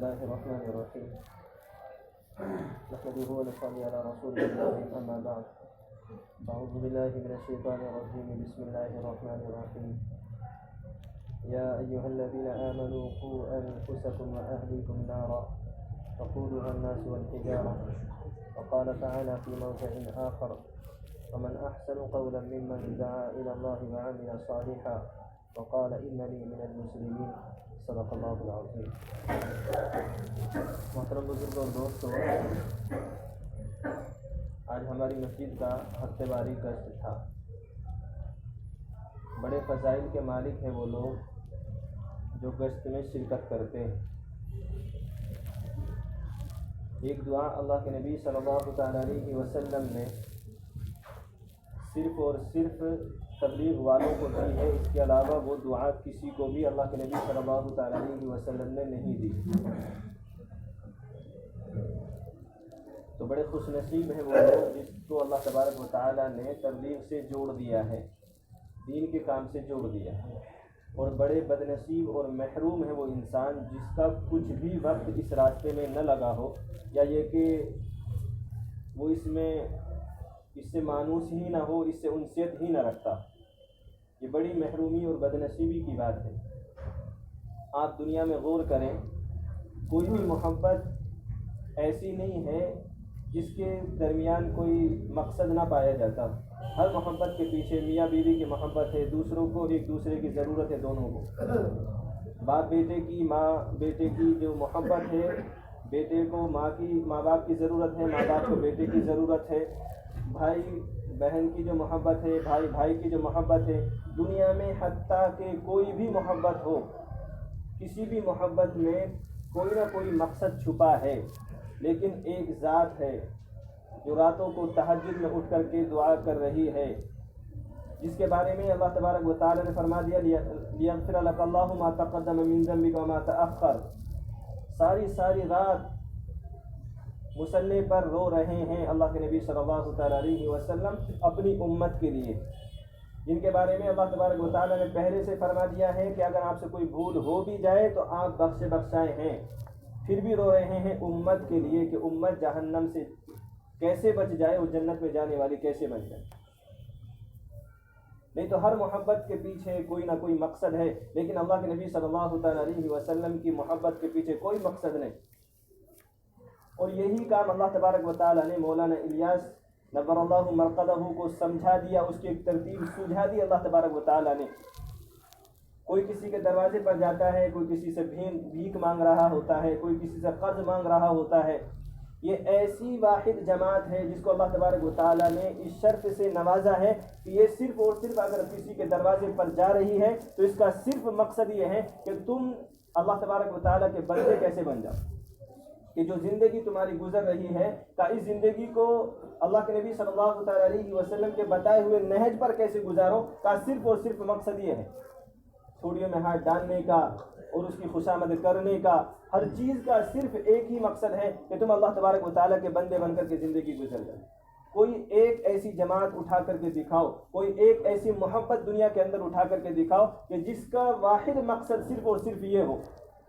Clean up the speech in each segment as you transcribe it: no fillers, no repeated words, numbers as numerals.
الله الرحمن الرحيم نحمده ونصلي على رسوله الكريم أما بعد أعوذ بالله من الشيطان الرجيم بسم الله الرحمن الرحيم يا أيها الذين آمنوا قوا أنفسكم وأهليكم نارا وقودها الناس والحجارة وقال تعالى في موضع آخر ومن أحسن قولا ممن دعا إلى الله وعمل صالحا وقال إنني من المسلمين صدق اللہ العظیم۔ محترم بزرگوں اور دوستوں، آج ہماری مسجد کا ہفتے واری گشت تھا۔ بڑے فضائل کے مالک ہیں وہ لوگ جو گشت میں شرکت کرتے ہیں۔ ایک دعا اللہ کے نبی صلی اللہ تعالیٰ علیہ وسلم نے صرف اور صرف تبلیغ والوں کو دی ہے، اس کے علاوہ وہ دعا کسی کو بھی اللہ کے نبی صلی اللہ تعالیٰ علیہ وسلم نے نہیں دی۔ تو بڑے خوش نصیب ہیں وہ لوگ جس کو اللہ تبارک و تعالیٰ نے تبلیغ سے جوڑ دیا ہے، دین کے کام سے جوڑ دیا ہے، اور بڑے بد نصیب اور محروم ہے وہ انسان جس کا کچھ بھی وقت اس راستے میں نہ لگا ہو، یا یہ کہ وہ اس سے مانوس ہی نہ ہو، اس سے انسیت ہی نہ رکھتا۔ یہ بڑی محرومی اور بدنصیبی کی بات ہے۔ آپ دنیا میں غور کریں، کوئی بھی محبت ایسی نہیں ہے جس کے درمیان کوئی مقصد نہ پایا جاتا۔ ہر محبت کے پیچھے میاں بیوی کی محبت ہے، دوسروں کو ایک دوسرے کی ضرورت ہے، دونوں کو۔ باپ بیٹے کی، ماں بیٹے کی جو محبت ہے، بیٹے کو ماں باپ کی ضرورت ہے، ماں باپ کو بیٹے کی ضرورت ہے، بھائی بہن کی جو محبت ہے، بھائی بھائی کی جو محبت ہے۔ دنیا میں حتیٰ کہ کوئی بھی محبت ہو، کسی بھی محبت میں کوئی نہ کوئی مقصد چھپا ہے، لیکن ایک ذات ہے جو راتوں کو تہجد میں اٹھ کر کے دعا کر رہی ہے، جس کے بارے میں اللہ تبارک و تعالی نے فرما دیا لیغفر لک اللہ ما تقدم من ذنبک وما تأخر۔ ساری رات مصلی پر رو رہے ہیں اللہ کے نبی صلی اللہ تعالیٰ علیہ وسلم اپنی امت کے لیے، جن کے بارے میں اللہ تبارک و تعالیٰ نے پہلے سے فرما دیا ہے کہ اگر آپ سے کوئی بھول ہو بھی جائے تو آپ بخشائے ہیں، پھر بھی رو رہے ہیں امت کے لیے کہ امت جہنم سے کیسے بچ جائے، وہ جنت میں جانے والی کیسے بن جائے۔ نہیں تو ہر محبت کے پیچھے کوئی نہ کوئی مقصد ہے، لیکن اللہ کے نبی صلی اللہ تعالیٰ علیہ وسلم کی محبت کے پیچھے کوئی مقصد نہیں۔ اور یہی کام اللہ تبارک و تعالیٰ نے مولانا الیاس نور اللہ مرقدہ کو سمجھا دیا، اس کی ایک ترتیب سجھا دی اللہ تبارک و تعالیٰ نے۔ کوئی کسی کے دروازے پر جاتا ہے، کوئی کسی سے بھیک مانگ رہا ہوتا ہے، کوئی کسی سے قرض مانگ رہا ہوتا ہے۔ یہ ایسی واحد جماعت ہے جس کو اللہ تبارک و تعالیٰ نے اس شرط سے نوازا ہے کہ یہ صرف اور صرف اگر کسی کے دروازے پر جا رہی ہے تو اس کا صرف مقصد یہ ہے کہ تم اللہ تبارک و تعالیٰ کے بندے کیسے بن جاؤ، کہ جو زندگی تمہاری گزر رہی ہے کا اس زندگی کو اللہ کے نبی صلی اللہ تعالیٰ علیہ وسلم کے بتائے ہوئے نہج پر کیسے گزارو کا صرف اور صرف مقصد یہ ہے۔ تھوڑیوں میں ہاتھ ڈالنے کا اور اس کی خوشامد کرنے کا، ہر چیز کا صرف ایک ہی مقصد ہے کہ تم اللہ تبارک و تعالیٰ کے بندے بن کر کے زندگی گزر جائے۔ کوئی ایک ایسی جماعت اٹھا کر کے دکھاؤ، کوئی ایک ایسی محبت دنیا کے اندر اٹھا کر کے دکھاؤ کہ جس کا واحد مقصد صرف اور صرف یہ ہو۔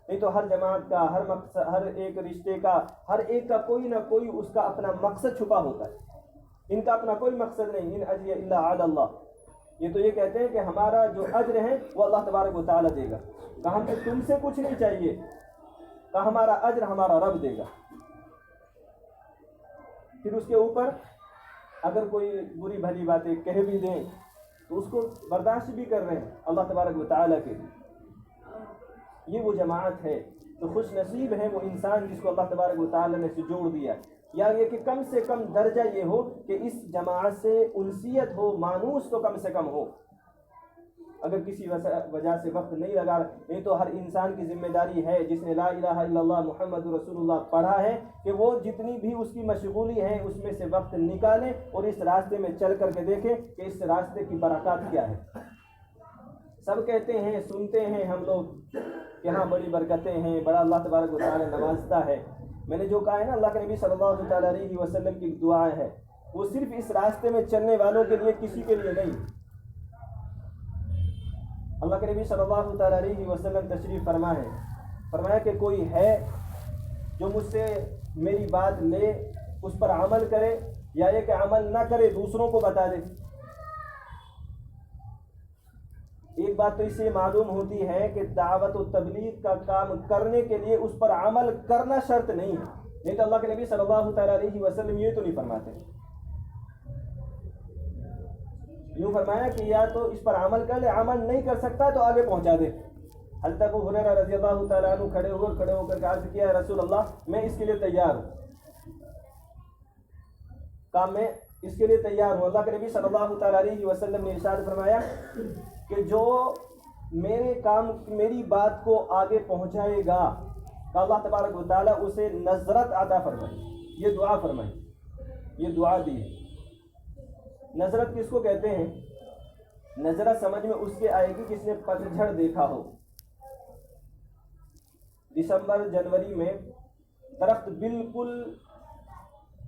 نہیں تو ہر جماعت کا، ہر مقصد، ہر ایک رشتے کا، ہر ایک کا کوئی نہ کوئی اس کا اپنا مقصد چھپا ہوتا ہے۔ ان کا اپنا کوئی مقصد نہیں، ان اجر الا علی اللہ۔ یہ تو یہ کہتے ہیں کہ ہمارا جو اجر ہے وہ اللہ تبارک و تعالیٰ دے گا، کہ ہمیں تم سے کچھ نہیں چاہیے، کہ ہمارا اجر ہمارا رب دے گا۔ پھر اس کے اوپر اگر کوئی بری بھلی باتیں کہہ بھی دیں تو اس کو برداشت بھی کر رہے ہیں اللہ تبارک و تعالیٰ کے لیے۔ یہ وہ جماعت ہے، تو خوش نصیب ہے وہ انسان جس کو اللہ تبارک و تعالیٰ نے جوڑ دیا، یا یہ کہ کم سے کم درجہ یہ ہو کہ اس جماعت سے انسیت ہو، مانوس تو کم سے کم ہو۔ اگر کسی وجہ سے وقت نہیں لگا، نہیں تو ہر انسان کی ذمہ داری ہے جس نے لا الہ الا اللہ محمد رسول اللہ پڑھا ہے کہ وہ جتنی بھی اس کی مشغولی ہے اس میں سے وقت نکالے اور اس راستے میں چل کر کے دیکھے کہ اس راستے کی برکات کیا ہے۔ سب کہتے ہیں، سنتے ہیں ہم لوگ کہ ہاں بڑی برکتیں ہیں، بڑا اللہ تبارک و تعالی نوازتا ہے۔ میں نے جو کہا ہے نا، اللہ کے نبی صلی اللہ تعالیٰ علیہ وسلم کی دعا ہے، وہ صرف اس راستے میں چلنے والوں کے لیے، کسی کے لیے نہیں۔ اللہ کے نبی صلی اللہ تعالیٰ علیہ وسلم تشریف فرمایا کہ کوئی ہے جو مجھ سے میری بات لے اس پر عمل کرے یا یہ کہ عمل نہ کرے دوسروں کو بتا دے۔ ایک بات تو اس سے معلوم ہوتی ہے کہ دعوت و تبلیغ کا کام کرنے کے لیے اس پر عمل کرنا شرط نہیں ہے، نہیں تو اللہ کے نبی صلی اللہ تعالیٰ علیہ وسلم یہ تو نہیں فرماتے، یوں فرمایا کہ یا تو اس پر عمل کر لے، عمل نہیں کر سکتا تو آگے پہنچا دے۔ حضرت ابو ہریرہ رضی اللہ تعالیٰ عنہ کھڑے ہو کر عرض کیا رسول اللہ میں اس کے لیے تیار ہوں، کام میں اس کے لیے تیار ہوں۔ اللہ کے نبی صلی اللہ تعالیٰ علیہ وسلم نے ارشاد فرمایا کہ جو میری بات کو آگے پہنچائے گا کہ اللہ تبارک و تعالیٰ اسے نظرت عطا فرمائے، یہ دعا فرمائے، یہ دعا دی ہے۔ نظرت کس کو کہتے ہیں؟ نظرت سمجھ میں اس کے آئے گی جس نے پتجھڑ دیکھا ہو، دسمبر جنوری میں درخت بالکل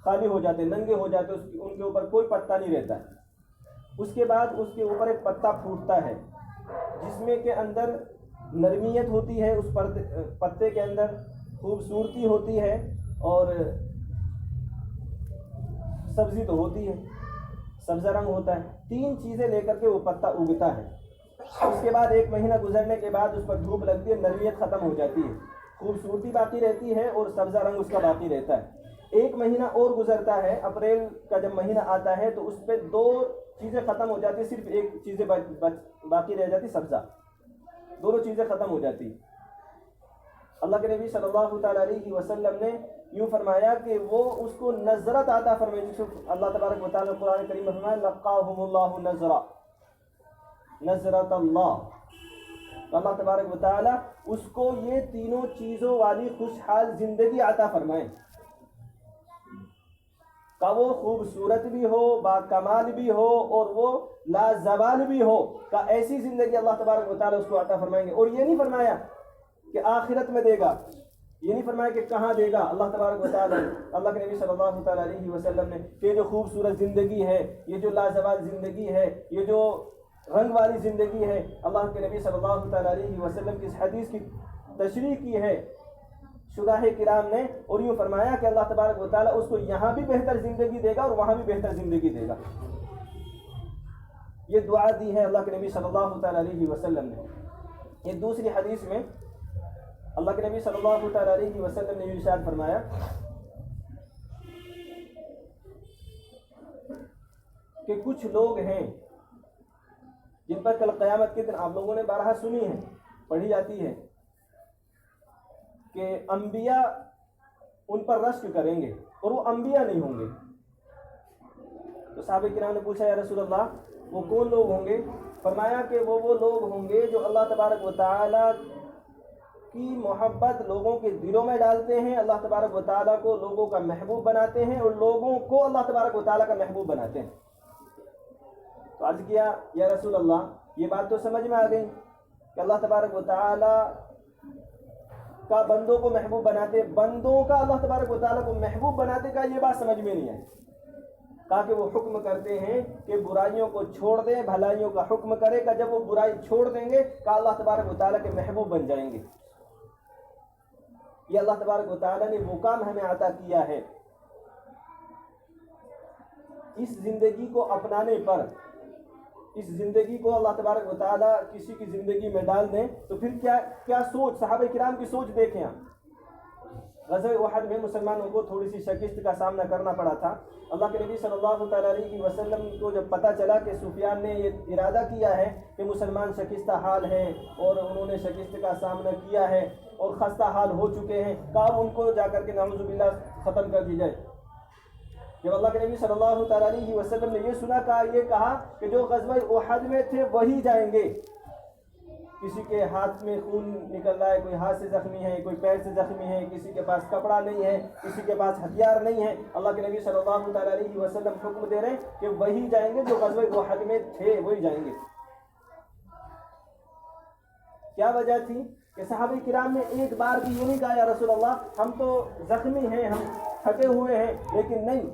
خالی ہو جاتے، ننگے ہو جاتے، ان کے اوپر کوئی پتا نہیں رہتا ہے، اس کے بعد اس کے اوپر ایک پتا پھوٹتا ہے جس میں کے اندر نرمیت ہوتی ہے، اس پتے کے اندر خوبصورتی ہوتی ہے اور سبزی تو ہوتی ہے، سبزہ رنگ ہوتا ہے، تین چیزیں لے کر کے وہ پتا اگتا ہے۔ اس کے بعد ایک مہینہ گزرنے کے بعد اس پر دھوپ لگتی ہے، نرمیت ختم ہو جاتی ہے، خوبصورتی باقی رہتی ہے اور سبزہ رنگ اس کا باقی رہتا ہے۔ ایک مہینہ اور گزرتا ہے، اپریل کا جب مہینہ آتا ہے تو اس پہ دو چیزیں ختم ہو جاتی، صرف ایک چیز باقی رہ جاتی، سبزہ، دونوں چیزیں ختم ہو جاتی۔ اللہ کے نبی صلی اللہ تعالیٰ علیہ وسلم نے یوں فرمایا کہ وہ اس کو نظرت عطا فرمائے، جس کو اللہ تبارک و تعالیٰ قرآن کریم میں فرمایا لقاہم اللہ نظرا، نظرت اللہ، اللہ تبارک و تعالیٰ اس کو یہ تینوں چیزوں والی خوشحال زندگی عطا فرمائے، کہ وہ خوبصورت بھی ہو، با کمال بھی ہو اور وہ لازوال بھی ہو، کہ ایسی زندگی اللہ تبارک و تعالیٰ اس کو عطا فرمائیں گے۔ اور یہ نہیں فرمایا کہ آخرت میں دے گا، یہ نہیں فرمایا کہ کہاں دے گا اللہ تبارک و تعالیٰ، اللہ کے نبی صلی اللہ تعالیٰ علیہ وسلم نے کہ جو خوبصورت زندگی ہے، یہ جو لازوال زندگی ہے، یہ جو رنگ والی زندگی ہے، اللہ کے نبی صلی اللہ تعالیٰ علیہ وسلم کی اس حدیث کی تشریح کی ہے شراح کرام نے، اور یوں فرمایا کہ اللہ تبارک و تعالیٰ اس کو یہاں بھی بہتر زندگی دے گا اور وہاں بھی بہتر زندگی دے گا۔ یہ دعا دی ہے اللہ کے نبی صلی اللہ تعالیٰ علیہ وسلم نے۔ ایک دوسری حدیث میں اللہ کے نبی صلی اللہ تعالیٰ علیہ وسلم نے یہ ارشاد فرمایا کہ کچھ لوگ ہیں جن پر کل قیامت کے دن، آپ لوگوں نے بارہا سنی ہے، پڑھی جاتی ہے کہ انبیاء ان پر رشک کریں گے اور وہ انبیاء نہیں ہوں گے۔ تو صحابہ کرام نے پوچھا یا رسول اللہ وہ کون لوگ ہوں گے؟ فرمایا کہ وہ لوگ ہوں گے جو اللہ تبارک و تعالیٰ کی محبت لوگوں کے دلوں میں ڈالتے ہیں، اللہ تبارک و تعالیٰ کو لوگوں کا محبوب بناتے ہیں اور لوگوں کو اللہ تبارک و تعالیٰ کا محبوب بناتے ہیں۔ تو عرض کیا یا رسول اللہ یہ بات تو سمجھ میں آ گئی کہ اللہ تبارک و تعالیٰ کا بندوں کو محبوب بناتے، بندوں کا اللہ تبارک و تعالیٰ کو محبوب بناتے کا یہ بات سمجھ میں نہیں آئی، کہا کہ وہ حکم کرتے ہیں کہ برائیوں کو چھوڑ دیں، بھلائیوں کا حکم کرے کہ جب وہ برائی چھوڑ دیں گے کہ اللہ تبارک و تعالیٰ کے محبوب بن جائیں گے۔ یہ اللہ تبارک و تعالیٰ نے وہ کام ہمیں عطا کیا ہے۔ اس زندگی کو اپنانے پر، اس زندگی کو اللہ تبارک و تعالیٰ کسی کی زندگی میں ڈال دیں تو پھر کیا سوچ، صحابہ کرام کی سوچ دیکھیں آپ۔ غزوہ احد میں مسلمانوں کو تھوڑی سی شکست کا سامنا کرنا پڑا تھا۔ اللہ کے نبی صلی اللہ تعالیٰ علیہ وسلم کو جب پتہ چلا کہ سفیان نے یہ ارادہ کیا ہے کہ مسلمان شکستہ حال ہیں اور انہوں نے شکست کا سامنا کیا ہے اور خستہ حال ہو چکے ہیں، کہا ان کو جا کر کے نعوذ باللہ ختم کر دی جائے۔ جب اللہ کے نبی صلی اللہ تعالیٰ علیہ وسلم نے یہ سنا، یہ کہا کہ جو غزوہ احد میں تھے وہی جائیں گے۔ کسی کے ہاتھ میں خون نکل رہا ہے، کوئی ہاتھ سے زخمی ہے، کوئی پیر سے زخمی ہے، کسی کے پاس کپڑا نہیں ہے، کسی کے پاس ہتھیار نہیں ہے، اللہ کے نبی صلی اللہ تعالیٰ علیہ وسلم حکم دے رہے ہیں کہ وہی جائیں گے جو غزوہ احد میں تھے، وہی جائیں گے۔ کیا وجہ تھی کہ صحابہ کرام نے ایک بار بھی یہ نہیں کہا یا رسول اللہ ہم تو زخمی ہیں، ہم تھکے ہوئے ہیں، لیکن نہیں،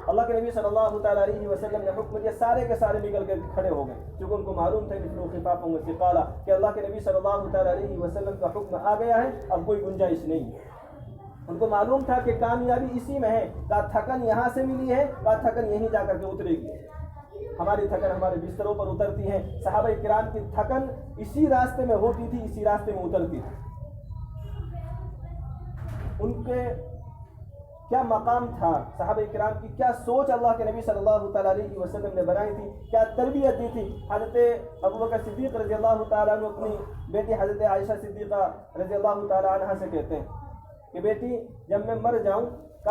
اللہ کے نبی صلی اللہ تعالیٰ علیہ وسلم نے حکم دیا، سارے کے سارے نکل کر کھڑے ہو گئے، کیونکہ ان کو معلوم تھا کہ اللہ کے نبی صلی اللہ تعالیٰ علیہ وسلم کا حکم آ گیا ہے، اب کوئی گنجائش نہیں ہے۔ ان کو معلوم تھا کہ کامیابی اسی میں ہے. کہا تھکن یہاں سے ملی ہے, کہا تھکن یہیں جا کر کے اترے گی. ہماری تھکن ہمارے بستروں پر اترتی ہے, صحابہ کرام کی تھکن اسی راستے میں ہوتی تھی, اسی راستے میں اترتی تھی. ان کے کیا مقام تھا, صحابہ کرام کی کیا سوچ اللہ کے نبی صلی اللہ تعالیٰ علیہ وسلم نے بنائی تھی, کیا تربیت دی تھی. حضرت ابوبکر صدیق رضی اللہ تعالیٰ عنہ اپنی بیٹی حضرت عائشہ صدیقہ رضی اللہ تعالیٰ عنہ سے کہتے ہیں کہ بیٹی جب میں مر جاؤں